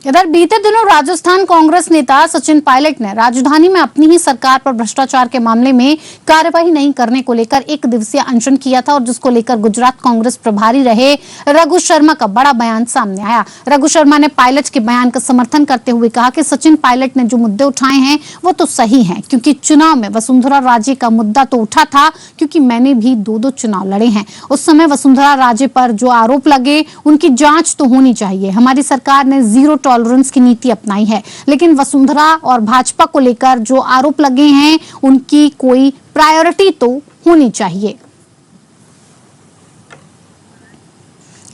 इधर बीते दिनों राजस्थान कांग्रेस नेता सचिन पायलट ने राजधानी में अपनी ही सरकार पर भ्रष्टाचार के मामले में कार्यवाही नहीं करने को लेकर एक दिवसीय अनशन किया था और जिसको लेकर गुजरात कांग्रेस प्रभारी रहे रघु शर्मा का बड़ा बयान सामने आया। रघु शर्मा ने पायलट के बयान का समर्थन करते हुए कहा कि सचिन पायलट ने जो मुद्दे उठाए हैं वो तो सही है, क्योंकि चुनाव में वसुंधरा राजे का मुद्दा तो उठा था, क्योंकि मैंने भी दो चुनाव लड़े हैं। उस समय वसुंधरा राजे पर जो आरोप लगे उनकी जांच तो होनी चाहिए। हमारी सरकार ने जीरो टॉलरेंस की नीति अपनाई है, लेकिन वसुंधरा और भाजपा को लेकर जो आरोप लगे हैं उनकी कोई प्रायोरिटी तो होनी चाहिए।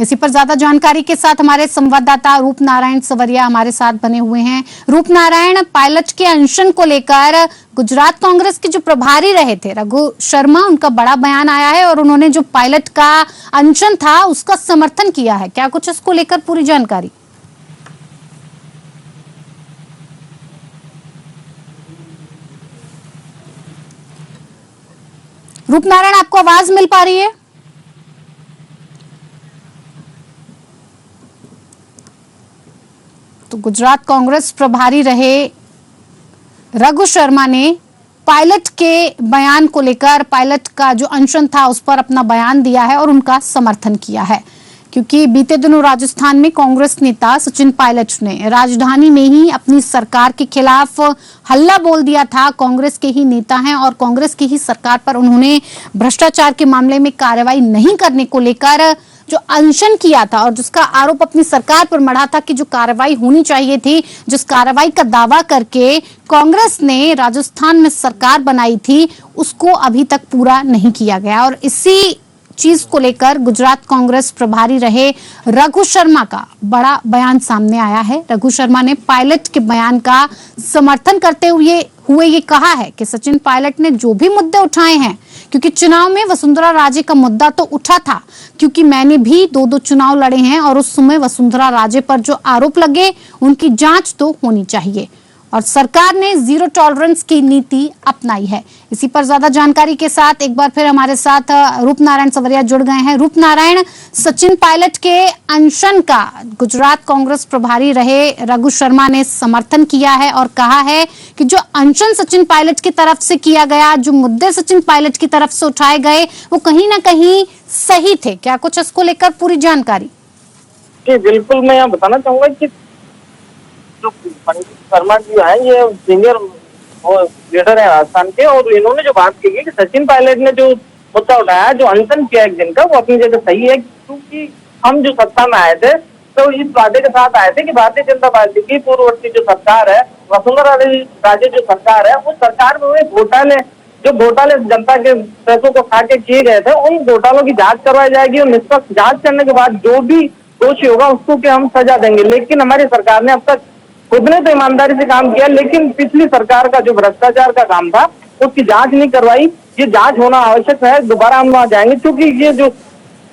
इसी पर ज्यादा जानकारी के साथ हमारे संवाददाता रूप नारायण सवरिया हमारे साथ बने हुए हैं। रूप नारायण, पायलट के अनशन को लेकर गुजरात कांग्रेस के जो प्रभारी रहे थे रघु शर्मा, उनका बड़ा बयान आया है और उन्होंने जो पायलट का अनशन था उसका समर्थन किया है। क्या कुछ इसको लेकर पूरी जानकारी? रूप नारायण, आपको आवाज मिल पा रही है? तो गुजरात कांग्रेस प्रभारी रहे रघु शर्मा ने पायलट के बयान को लेकर, पायलट का जो अनशन था उस पर अपना बयान दिया है और उनका समर्थन किया है, क्योंकि बीते दिनों राजस्थान में कांग्रेस नेता सचिन पायलट ने राजधानी में ही अपनी सरकार के खिलाफ हल्ला बोल दिया था। कांग्रेस के ही नेता हैं और कांग्रेस की ही सरकार पर उन्होंने भ्रष्टाचार के मामले में कार्रवाई नहीं करने को लेकर जो अनशन किया था और जिसका आरोप अपनी सरकार पर मढ़ा था कि जो कार्रवाई होनी चाहिए थी, जिस कार्रवाई का दावा करके कांग्रेस ने राजस्थान में सरकार बनाई थी, उसको अभी तक पूरा नहीं किया गया। और इसी चीज को लेकर गुजरात कांग्रेस प्रभारी रहे रघु शर्मा का बड़ा बयान सामने आया है। रघु शर्मा ने पायलट के बयान का समर्थन करते हुए ये कहा है कि सचिन पायलट ने जो भी मुद्दे उठाए हैं, क्योंकि चुनाव में वसुंधरा राजे का मुद्दा तो उठा था, क्योंकि मैंने भी दो चुनाव लड़े हैं और उस समय वसुंधरा राजे पर जो आरोप लगे उनकी जांच तो होनी चाहिए और सरकार ने जीरो टॉलरेंस की नीति अपनाई है। इसी पर ज्यादा जानकारी के साथ एक बार फिर हमारे साथ रूप नारायण सवरिया जुड़ गए हैं। रूप नारायण, सचिन पायलट के अनशन का गुजरात कांग्रेस प्रभारी रहे रघु शर्मा ने समर्थन किया है और कहा है कि जो अनशन सचिन पायलट की तरफ से किया गया, जो मुद्दे सचिन पायलट की तरफ से उठाए गए, वो कहीं ना कहीं सही थे। क्या कुछ इसको लेकर पूरी जानकारी? जी बिल्कुल, मैं यहाँ बताना चाहूंगा कि जो पंडित शर्मा जी है ये सीनियर लीडर है राजस्थान के, और इन्होंने जो बात की है कि सचिन पायलट ने जो मुद्दा उठाया, जो अनशन किया एक दिन का, वो अपनी जगह सही है, क्योंकि हम जो सत्ता में आए थे तो इस वादे के साथ आए थे कि भारतीय जनता पार्टी की पूर्ववर्ती जो सरकार है, वसुंधरा राजे जो सरकार है, उस सरकार में घोटाले जनता के पैसों को खा के किए गए थे, उन घोटालों की जांच करवाई जाएगी और निष्पक्ष जांच करने के बाद जो भी दोषी होगा उसको कि हम सजा देंगे। लेकिन हमारी सरकार ने अब तक खुद ने तो ईमानदारी से काम किया, लेकिन पिछली सरकार का जो भ्रष्टाचार का काम था उसकी जांच नहीं करवाई। ये जांच होना आवश्यक है। दोबारा हम वहां जाएंगे, क्योंकि ये जो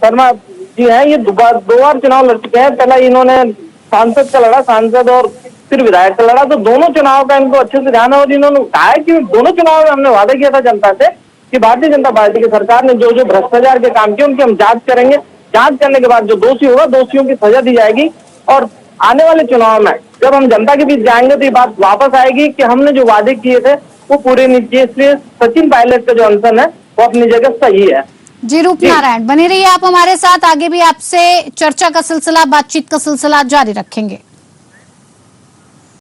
शर्मा जी है ये दो बार चुनाव लड़ चुके हैं। पहला इन्होंने सांसद का लड़ा, सांसद, और फिर विधायक का लड़ा, तो दोनों चुनाव का इनको अच्छे से ध्यान है। और इन्होंने कहा कि दोनों चुनाव में हमने वादा किया था जनता से कि भारतीय जनता पार्टी की सरकार ने जो भ्रष्टाचार के काम किए उनकी हम जांच करेंगे। जांच करने के बाद जो दोषी होगा दोषियों की सजा दी जाएगी, और आने वाले चुनाव में जब हम जनता के बीच जाएंगे तो ये बात वापस आएगी कि हमने जो वादे किए थे वो पूरे नहीं किए। इसलिए सचिन पायलट का जो अनशन है वो अपनी जगह सही है। जी रूप नारायण, बने रहिए आप हमारे साथ, आगे भी आपसे चर्चा का सिलसिला, बातचीत का सिलसिला जारी रखेंगे।